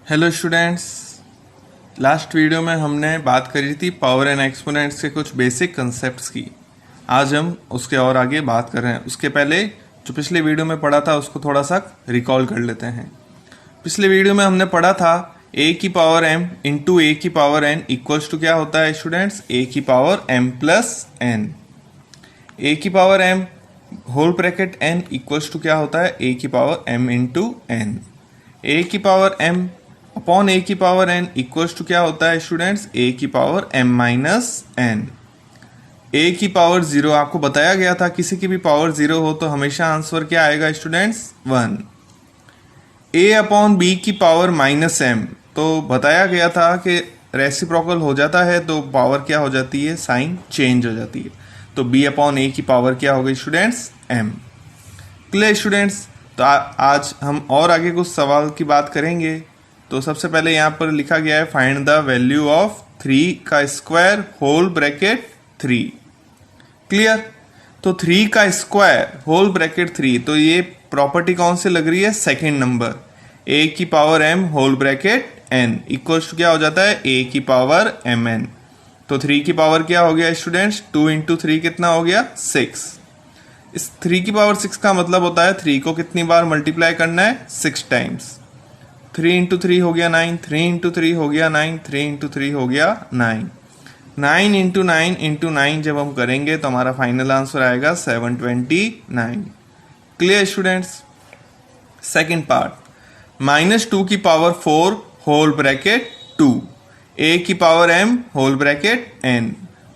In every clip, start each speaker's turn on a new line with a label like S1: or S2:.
S1: Hello students, last video में हमने बात करी थी पावर एंड एक्सपोनेंट्स के कुछ बेसिक कंसेप्ट्स की। आज हम उसके और आगे बात कर रहे हैं। उसके पहले जो पिछले वीडियो में पढ़ा था उसको थोड़ा सा रिकॉल कर लेते हैं। पिछले वीडियो में हमने पढ़ा था a की पावर m इंटू ए की पावर n इक्वल्स टू क्या होता है स्टूडेंट्स, a की power m plus n। a की power m whole bracket n equals to क्या होता है, a की power m into n। a की पावर m अपॉन a की पावर n इक्वल्स टू क्या होता है स्टूडेंट्स, a की power m minus n। a की पावर 0 आपको बताया गया था, किसी की भी पावर 0 हो तो हमेशा आंसर क्या आएगा स्टूडेंट्स, 1। a अपॉन b की पावर माइनस m, तो बताया गया था कि रेसिप्रोकल हो जाता है तो पावर क्या हो जाती है, साइन चेंज हो जाती है। तो b अपॉन a की पावर क्या हो गई स्टूडेंट्स, m। Clear students. तो आज हम और आगे कुछ सवाल की बात करेंगे। तो सबसे पहले यहाँ पर लिखा गया है फाइंड द वैल्यू ऑफ 3 का स्क्वायर होल ब्रैकेट 3। क्लियर। तो 3 का स्क्वायर होल ब्रैकेट 3, तो ये प्रॉपर्टी कौन सी लग रही है, सेकंड नंबर। a की power m whole bracket n equals to क्या हो जाता है, a की पावर mn। तो 3 की पावर क्या हो गया स्टूडेंट्स, 2 इंटू 3 कितना हो गया, 6। इस 3 की पावर 6 का मतलब होता है 3 को कितनी बार मल्टीप्लाई करना है, 6 टाइम्स। 3 इंटू 3 हो गया 9, 3 इंटू 3 हो गया 9, 3 इंटू 3 हो गया 9। 9 इंटू 9 इंटू 9 जब हम करेंगे तो हमारा फाइनल आंसर आएगा 729। Clear students. सेकंड पार्ट, -2 की पावर 4 होल ब्रैकेट 2, a की power m whole bracket n,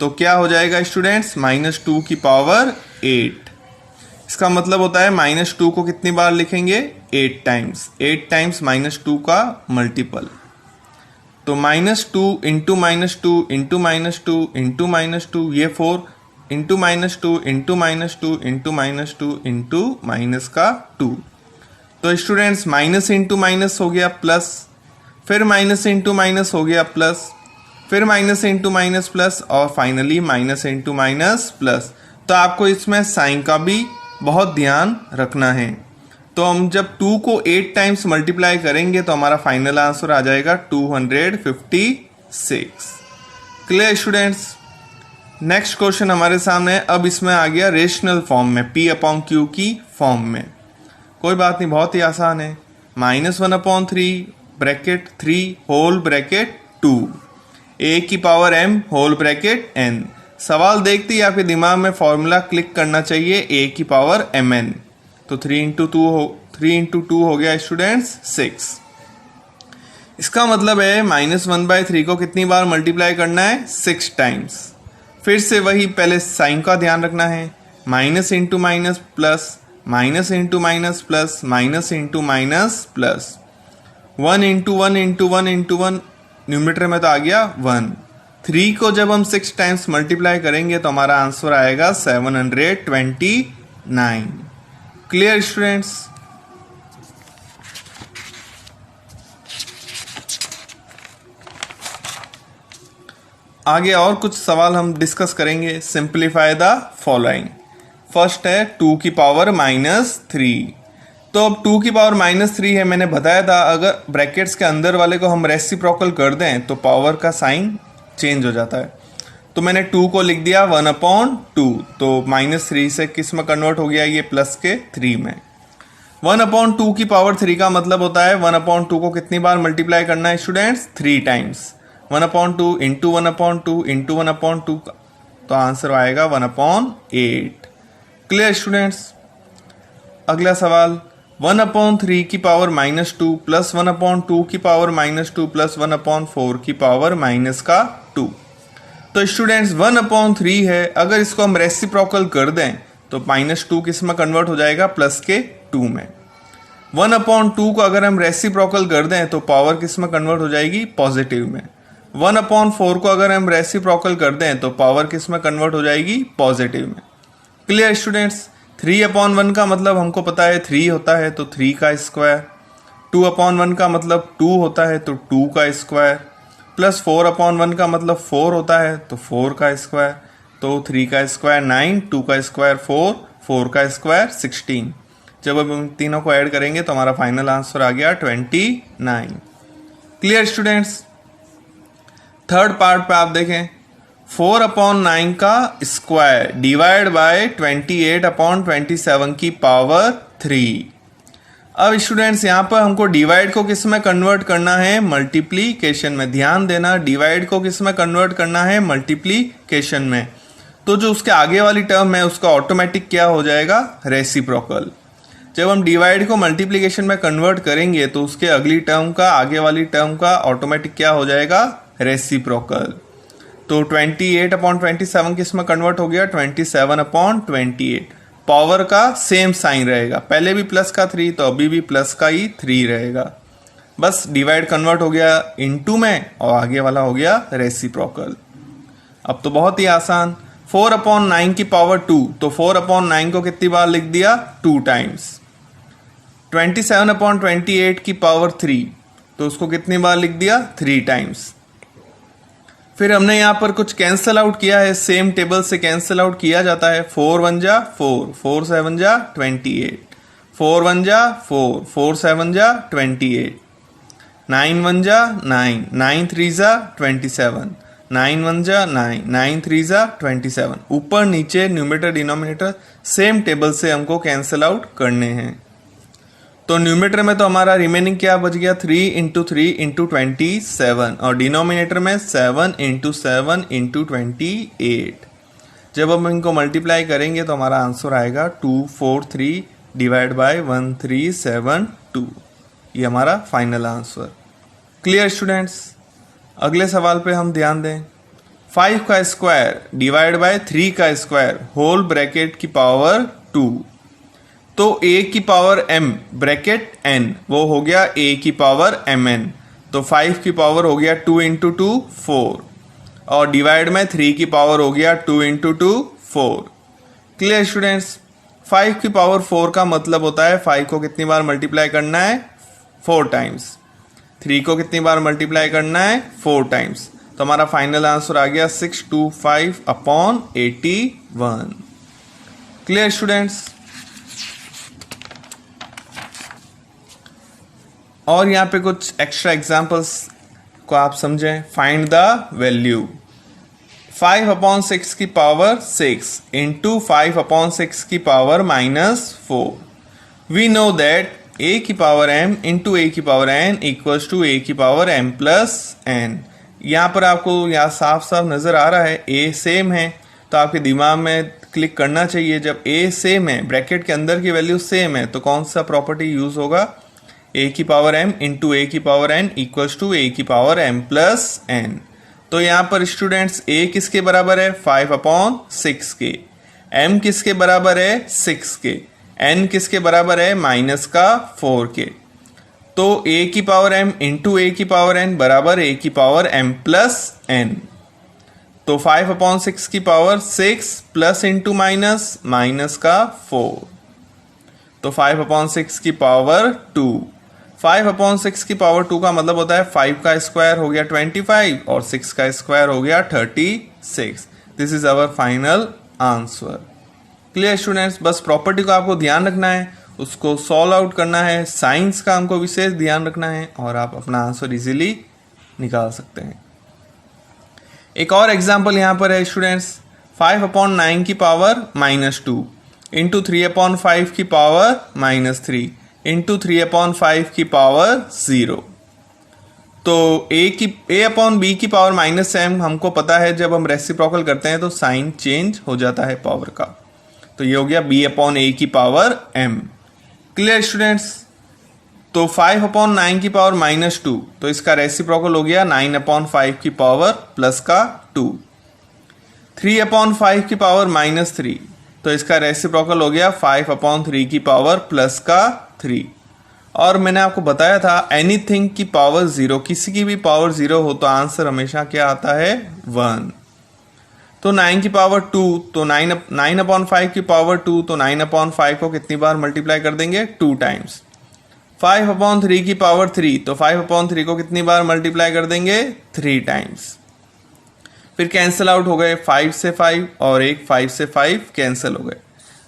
S1: तो क्या हो जाएगा स्टूडेंट्स, -2 की पावर 8। इसका मतलब होता है -2 को कितनी बार लिखेंगे, 8 टाइम्स। 8 टाइम्स -2 का मल्टीपल, तो -2 इंटू -2 इंटू -2 इंटू -2, ये 4 into -2 into -2 into -2 into minus का 2। तो स्टूडेंट्स माइनस इंटू माइनस हो गया प्लस, फिर माइनस इंटू माइनस हो गया प्लस, फिर माइनस इंटू माइनस प्लस, और finally minus into minus plus. तो आपको इसमें साइन का भी बहुत ध्यान रखना है। तो हम जब 2 को 8 टाइम्स मल्टीप्लाई करेंगे तो हमारा फाइनल आंसर आ जाएगा 256। Clear students. नेक्स्ट क्वेश्चन हमारे सामने है। अब इसमें आ गया रेशनल फॉर्म में, p अपॉन क्यू की फॉर्म में। कोई बात नहीं, बहुत ही आसान है। -1/3 ब्रैकेट 3 होल ब्रैकेट 2, a की power m whole bracket n। सवाल देखते ही आपके दिमाग में फॉर्मूला क्लिक करना चाहिए, a की पावर mn। तो 3 इंटू 2 हो गया स्टूडेंट्स 6। इसका मतलब है -1/3 को कितनी बार मल्टीप्लाई करना है, 6 टाइम्स। फिर से वही, पहले साइन का ध्यान रखना है, minus into minus plus, minus into minus plus, minus into minus plus, 1 into 1 into 1 into 1, numerator में तो आ गया 1। 3 को जब हम 6 टाइम्स मल्टीप्लाई करेंगे तो हमारा आंसर आएगा 729। Clear students. आगे और कुछ सवाल हम डिस्कस करेंगे। Simplify the following. फर्स्ट है 2 की पावर -3। तो अब 2 की पावर -3 है, मैंने बताया था अगर ब्रैकेट्स के अंदर वाले को हम रेसिप्रोकल कर दें तो पावर का साइन चेंज हो जाता है। तो मैंने 2 को लिख दिया 1/2, तो -3 से किस में कन्वर्ट हो गया, ये प्लस के 3 में। 1/2 की पावर 3 का मतलब होता है 1/2 को कितनी बार मल्टीप्लाई करना है स्टूडेंट्स, 3 टाइम्स। 1/2 इंटू 1/2 इंटू 1/2, तो आंसर आएगा 1/8। Clear students. अगला सवाल, 1/3 की पावर -2 प्लस 1/2 की पावर -2 प्लस 1/4 की पावर -2। तो स्टूडेंट्स 1/3 है, अगर इसको हम रेसिप्रोकल कर दें तो -2 किस में कन्वर्ट हो जाएगा, प्लस के 2 में। 1/2 को अगर हम रेसिप्रोकल कर दें तो पावर किस में कन्वर्ट हो जाएगी, पॉजिटिव में। 1/4 को अगर हम रेसिप्रोकल कर दें तो पावर किस में कन्वर्ट हो जाएगी, पॉजिटिव में। Clear students. 3/1 का मतलब हमको पता है 3 होता है, तो 3 का स्क्वायर। 2/1 का मतलब 2 होता है, तो 2 का स्क्वायर। प्लस 4/1 का मतलब 4 होता है, तो 4 का स्क्वायर। तो 3 का स्क्वायर 9, 2 का स्क्वायर 4, 4 का स्क्वायर 16। जब अब हम तीनों को ऐड करेंगे तो हमारा फाइनल आंसर आ गया 29। Clear students. थर्ड पार्ट पे आप देखें 4/9 का स्क्वायर डिवाइड बाय 28/27 की पावर 3। अब स्टूडेंट्स यहाँ पर हमको डिवाइड को किस में कन्वर्ट करना है, मल्टीप्लीकेशन में। ध्यान देना, डिवाइड को किस में कन्वर्ट करना है, मल्टीप्लीकेशन में। तो जो उसके आगे वाली टर्म है उसका ऑटोमेटिक क्या हो जाएगा, रेसिप्रोकल। जब हम डिवाइड को मल्टीप्लीकेशन में कन्वर्ट करेंगे तो उसके अगली टर्म का, आगे वाली टर्म का ऑटोमेटिक क्या हो जाएगा, रेसिप्रोकल। तो 28/27 किस में कन्वर्ट हो गया, 27/28। पावर का सेम साइन रहेगा, पहले भी प्लस का 3 तो अभी भी प्लस का ही 3 रहेगा। बस डिवाइड कन्वर्ट हो गया इनटू में और आगे वाला हो गया रेसिप्रोकल। अब तो बहुत ही आसान, 4/9 की पावर 2, तो 4/9 को कितनी बार लिख दिया, 2 टाइम्स। 27/28 की पावर 3, तो उसको कितनी बार लिख दिया, 3 टाइम्स। फिर हमने यहाँ पर कुछ कैंसल आउट किया है, सेम टेबल से कैंसल आउट किया जाता है। 4 1 जा 4, 4 7 जा 28, 4 1 जा 4, 4 7 जा 28, 9 1 जा 9, 9 3 जा 27, 9 1 जा 9, 9 3 जा 27। ऊपर नीचे न्यूमरेटर डिनोमिनेटर सेम टेबल से हमको कैंसल आउट करने हैं। तो न्यूमरेटर में तो हमारा रिमेनिंग क्या बच गया, 3 × 3 × 27, और डिनोमिनेटर में 7 × 7 × 28। जब हम इनको मल्टीप्लाई करेंगे तो हमारा आंसर आएगा 243 डिवाइड बाय 1372। ये हमारा फाइनल आंसर। Clear students. अगले सवाल पे हम ध्यान दें। 5 का स्क्वायर डिवाइड बाय 3 का स्क्वायर होल ब्रैकेट की पावर 2। तो a की पावर m ब्रैकेट n वो हो गया a की पावर mn। तो 5 की पावर हो गया 2 × 2 4, और डिवाइड में 3 की पावर हो गया 2 × 2 4। Clear students. 5 की पावर 4 का मतलब होता है 5 को कितनी बार मल्टीप्लाई करना है, 4 टाइम्स। 3 को कितनी बार मल्टीप्लाई करना है, 4 टाइम्स। तो हमारा फाइनल आंसर आ गया 625/81। Clear students. और यहाँ पे कुछ एक्स्ट्रा एग्जाम्पल्स को आप समझें। फाइंड द वैल्यू 5/6 की पावर 6 इंटू 5/6 की power -4। We know that a की पावर m इंटू a की power n equals to a की पावर m प्लस n। यहाँ पर आपको यहाँ साफ साफ नजर आ रहा है a सेम है, तो आपके दिमाग में क्लिक करना चाहिए। जब a सेम है, ब्रैकेट के अंदर की वैल्यू सेम है, तो कौन सा प्रॉपर्टी यूज होगा, a की पावर m इंटू a की power n equals to a की पावर m प्लस n। तो यहाँ पर स्टूडेंट्स a किसके बराबर है, 5/6 के। m किसके बराबर है, 6 के। n किसके बराबर है, -4 के। तो a की पावर m इंटू a की पावर n बराबर a की पावर m प्लस n। तो 5/6 की पावर 6 प्लस इंटू -4। तो 5/6 की पावर 2। 5/6 की पावर 2 का मतलब होता है 5 का स्क्वायर हो गया 25 और 6 का स्क्वायर हो गया 36। This is our final answer. Clear students. बस प्रॉपर्टी को आपको ध्यान रखना है, उसको सॉल्व आउट करना है, साइंस का हमको विशेष ध्यान रखना है, और आप अपना आंसर इजीली निकाल सकते हैं। एक और एग्जाम्पल यहाँ पर है स्टूडेंट्स। 5/9 की पावर -2 इंटू 3/5 की पावर -3 इंटू 3/5 की पावर 0। तो a/b की पावर -m हमको पता है, जब हम रेसिप्रोकल करते हैं तो साइन चेंज हो जाता है पावर का। तो ये हो गया b/a की पावर m। Clear students. तो 5/9 की पावर -2, तो इसका रेसिप्रोकल हो गया 9/5 की पावर प्लस का 2। 3/5 की पावर -3, तो इसका रेसिप्रोकल हो गया 5/3 की पावर प्लस का 3। और मैंने आपको बताया था एनीथिंग की पावर 0, किसी की भी पावर 0 हो तो आंसर हमेशा क्या आता है, 1। तो 9 की पावर 2, तो 9/5 की पावर 2, तो 9/5 को कितनी बार मल्टीप्लाई कर देंगे, 2 टाइम्स। 5/3 की पावर 3, तो 5/3 को कितनी बार मल्टीप्लाई कर देंगे, 3 टाइम्स। फिर कैंसिल आउट हो गए 5 से 5 और एक 5 से 5 कैंसिल हो गए।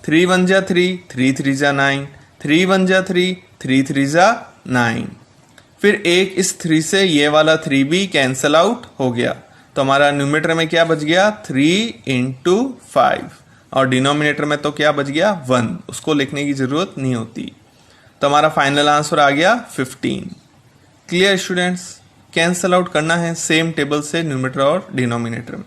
S1: 3 1 जा 3, 3 3 जा 9, 3 1 जा 3, 3 3 जा 9। फिर एक इस 3 से ये वाला 3 भी कैंसल आउट हो गया, तो हमारा न्यूमरेटर में क्या बच गया 3 इंटू 5, और डिनोमिनेटर में तो क्या बच गया 1, उसको लिखने की जरूरत नहीं होती। तो हमारा फाइनल आंसर आ गया 15। Clear students? कैंसल आउट करना है सेम टेबल से न्यूमरेटर और डिनोमिनेटर में।